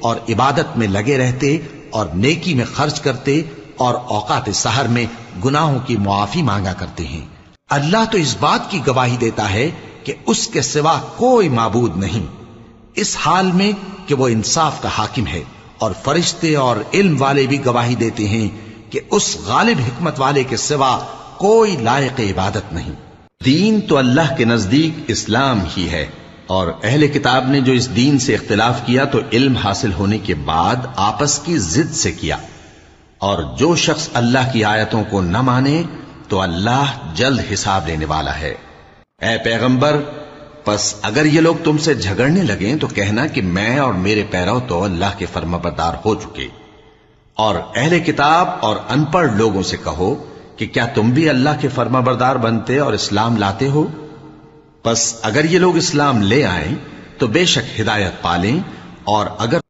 اور عبادت میں لگے رہتے اور نیکی میں خرچ کرتے اور اوقات سحر میں گناہوں کی معافی مانگا کرتے ہیں۔ اللہ تو اس بات کی گواہی دیتا ہے کہ اس کے سوا کوئی معبود نہیں، اس حال میں کہ وہ انصاف کا حاکم ہے، اور فرشتے اور علم والے بھی گواہی دیتے ہیں کہ اس غالب حکمت والے کے سوا کوئی لائق عبادت نہیں۔ دین تو اللہ کے نزدیک اسلام ہی ہے، اور اہل کتاب نے جو اس دین سے اختلاف کیا تو علم حاصل ہونے کے بعد آپس کی ضد سے کیا، اور جو شخص اللہ کی آیتوں کو نہ مانے تو اللہ جلد حساب لینے والا ہے۔ اے پیغمبر، پس اگر یہ لوگ تم سے جھگڑنے لگیں تو کہنا کہ میں اور میرے پیرو تو اللہ کے فرمانبردار ہو چکے، اور اہل کتاب اور ان پڑھ لوگوں سے کہو کہ کیا تم بھی اللہ کے فرمانبردار بنتے اور اسلام لاتے ہو؟ پس اگر یہ لوگ اسلام لے آئیں تو بے شک ہدایت پالیں، اور اگر